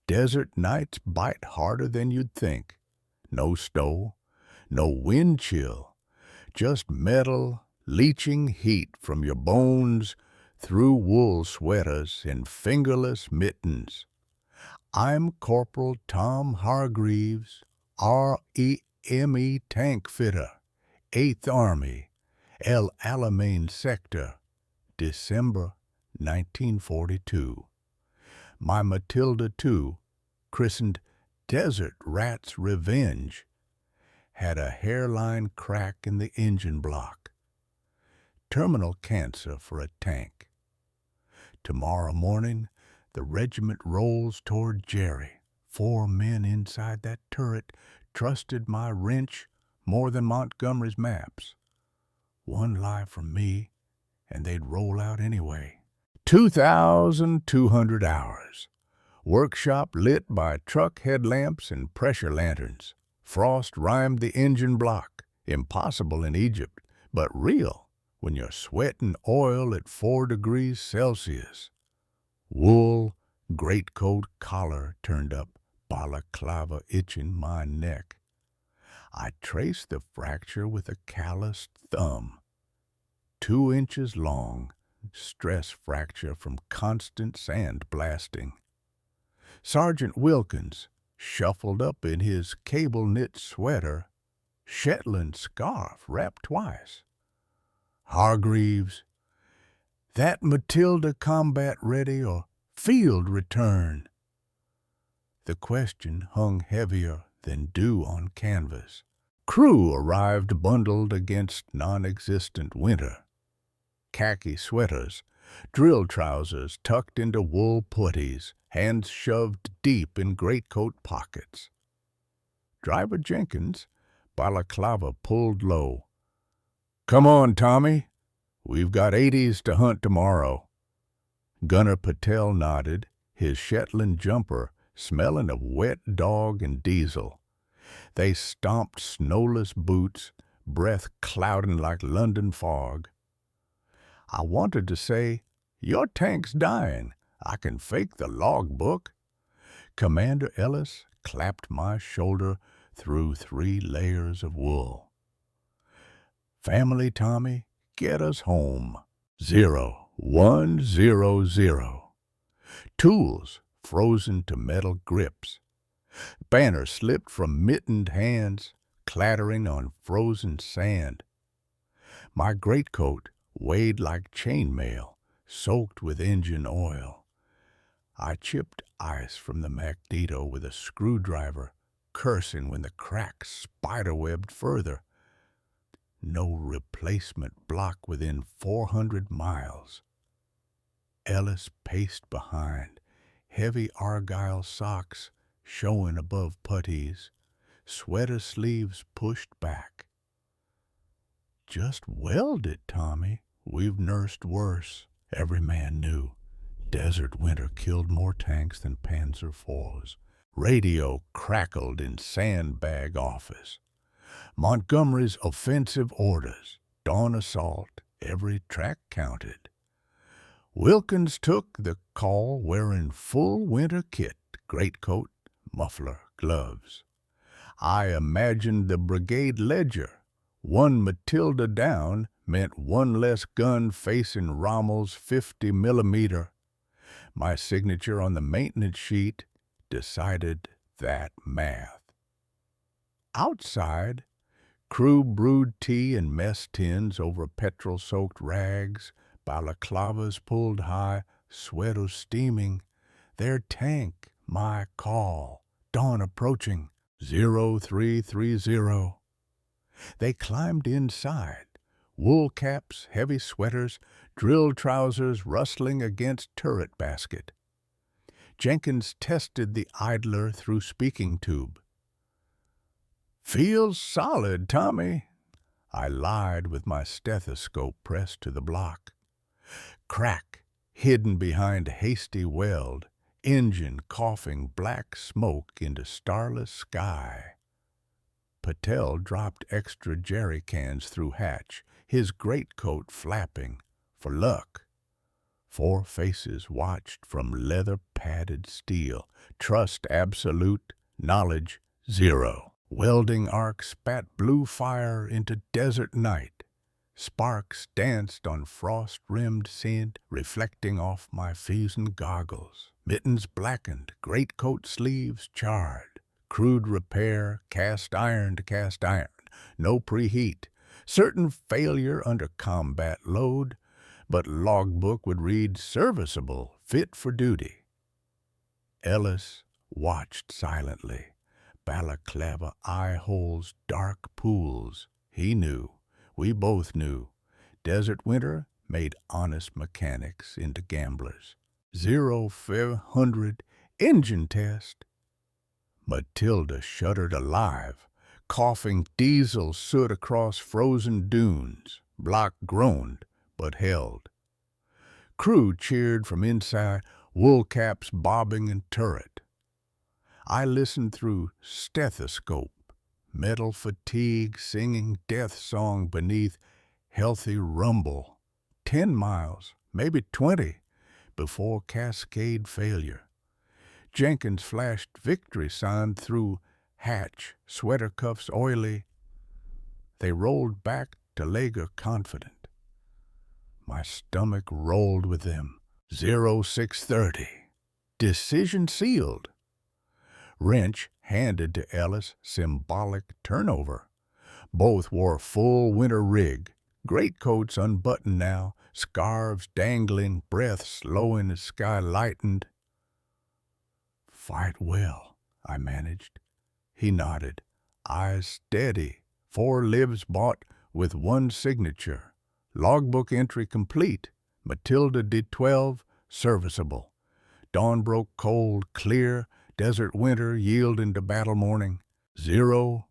Desert nights bite harder than you'd think. No snow, no wind chill, just metal, leaching heat from your bones through wool sweaters and fingerless mittens. I'm Corporal Tom Hargreaves, REME tank fitter, 8th Army, Alamein sector, December 1942. My Matilda II, christened Desert Rat's Revenge, had a hairline crack in the engine block. Terminal cancer for a tank. Tomorrow morning, the regiment rolls toward Jerry. 4 men inside that turret trusted my wrench more than Montgomery's maps. 1 lie from me, and they'd roll out anyway. 2,200 hours. Workshop lit by truck headlamps and pressure lanterns. Frost rimed the engine block. Impossible in Egypt, but real when you're sweating oil at 4 degrees Celsius. Wool, greatcoat collar turned up, balaclava itching my neck. I traced the fracture with a calloused thumb. 2 inches long, stress fracture from constant sand blasting. Sergeant Wilkins shuffled up in his cable-knit sweater, Shetland scarf wrapped twice. Hargreaves, that Matilda combat ready or field return? The question hung heavier than dew on canvas. Crew arrived bundled against non-existent winter. Khaki sweaters, drill trousers tucked into wool puttees, hands shoved deep in greatcoat pockets. Driver Jenkins, balaclava pulled low. "Come on, Tommy. We've got 80s to hunt tomorrow." Gunner Patel nodded, his Shetland jumper smelling of wet dog and diesel. They stomped snowless boots, breath clouding like London fog. I wanted to say, "Your tank's dying. I can fake the logbook." Commander Ellis clapped my shoulder through 3 layers of wool. "Family, Tommy, get us home. 0100. Tools frozen to metal grips. Banner slipped from mittened hands, clattering on frozen sand. My greatcoat weighed like chainmail, soaked with engine oil. I chipped ice from the magneto with a screwdriver, cursing when the crack spiderwebbed further. No replacement block within 400 miles. Ellis paced behind, heavy argyle socks showing above puttees, sweater sleeves pushed back. "Just weld it, Tommy. We've nursed worse." Every man knew. Desert winter killed more tanks than Panzer IVs. Radio crackled in sandbag office. Montgomery's offensive orders, dawn assault, every track counted. Wilkins took the call wearing full winter kit, greatcoat, muffler, gloves. I imagined the brigade ledger. 1 Matilda down meant 1 less gun facing Rommel's 50mm. My signature on the maintenance sheet decided that math. Outside, crew brewed tea in mess tins over petrol-soaked rags, balaclavas pulled high, sweaters steaming. Their tank, my call, dawn approaching, 0330. They climbed inside, wool caps, heavy sweaters, drill trousers rustling against turret basket. Jenkins tested the idler through speaking tube. "Feels solid, Tommy." I lied with my stethoscope pressed to the block. Crack, hidden behind hasty weld, engine coughing black smoke into starless sky. Patel dropped extra jerry cans through hatch, his greatcoat flapping, for luck. 4 faces watched from leather-padded steel. Trust absolute, knowledge zero. Welding arc spat blue fire into desert night. Sparks danced on frost-rimmed sand, reflecting off my fusion goggles. Mittens blackened, greatcoat sleeves charred. Crude repair, cast iron to cast iron. No preheat. Certain failure under combat load, but logbook would read serviceable, fit for duty. Ellis watched silently. Balaclava eye holes, dark pools. He knew. We both knew. Desert winter made honest mechanics into gamblers. 0-100 engine test. Matilda shuddered alive, coughing diesel soot across frozen dunes. Block groaned, but held. Crew cheered from inside, wool caps bobbing in turret. I listened through stethoscope, metal fatigue singing death song beneath healthy rumble. 10 miles, maybe 20, before cascade failure. Jenkins flashed victory sign through hatch, sweater cuffs oily. They rolled back to Lager confident. My stomach rolled with them. 0630. Decision sealed. Wrench handed to Ellis, symbolic turnover. Both wore full winter rig, greatcoats unbuttoned now, scarves dangling, breath slow in the sky lightened. Fight well, I managed. He nodded, eyes steady. 4 libs bought with 1 signature. Logbook entry complete. Matilda did 12, serviceable. Dawn broke cold, clear. Desert winter yield into battle morning. 0-800.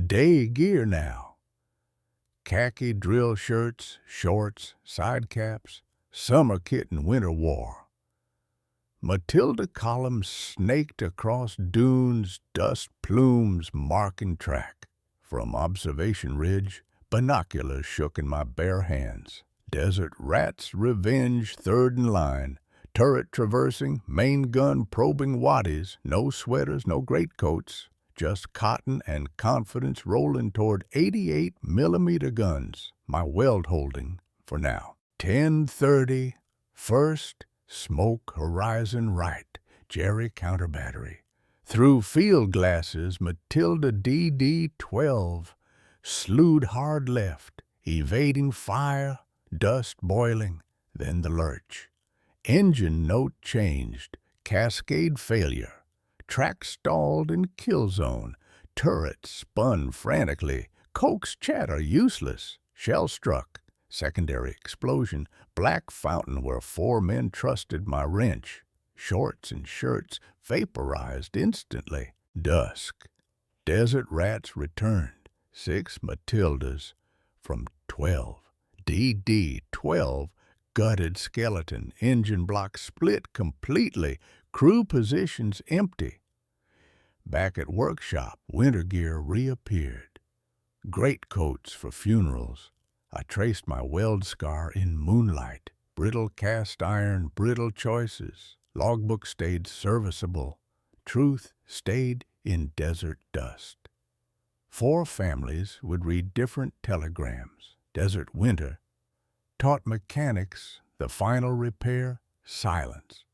Day gear now. Khaki drill shirts, shorts, side caps, summer kit and winter war. Matilda columns snaked across dunes, dust plumes marking track. From observation ridge, binoculars shook in my bare hands. Desert rats revenge third in line. Turret traversing, main gun probing waddies, no sweaters, no greatcoats, just cotton and confidence rolling toward 88mm guns, my weld holding for now. 10:30, first, smoke horizon right, Jerry counter battery. Through field glasses, Matilda DD-12, slewed hard left, evading fire, dust boiling, then the lurch. Engine note changed, cascade failure. Track stalled in kill zone. Turret spun frantically. Coke's chatter useless. Shell struck. Secondary explosion. Black fountain where 4 men trusted my wrench. Shorts and shirts vaporized instantly. Dusk. Desert rats returned. 6 Matildas from 12. DD-12. Gutted skeleton, engine block split completely, crew positions empty. Back at workshop, winter gear reappeared. Greatcoats for funerals. I traced my weld scar in moonlight. Brittle cast iron, brittle choices. Logbook stayed serviceable. Truth stayed in desert dust. 4 families would read different telegrams. Desert winter taught mechanics the final repair, silence.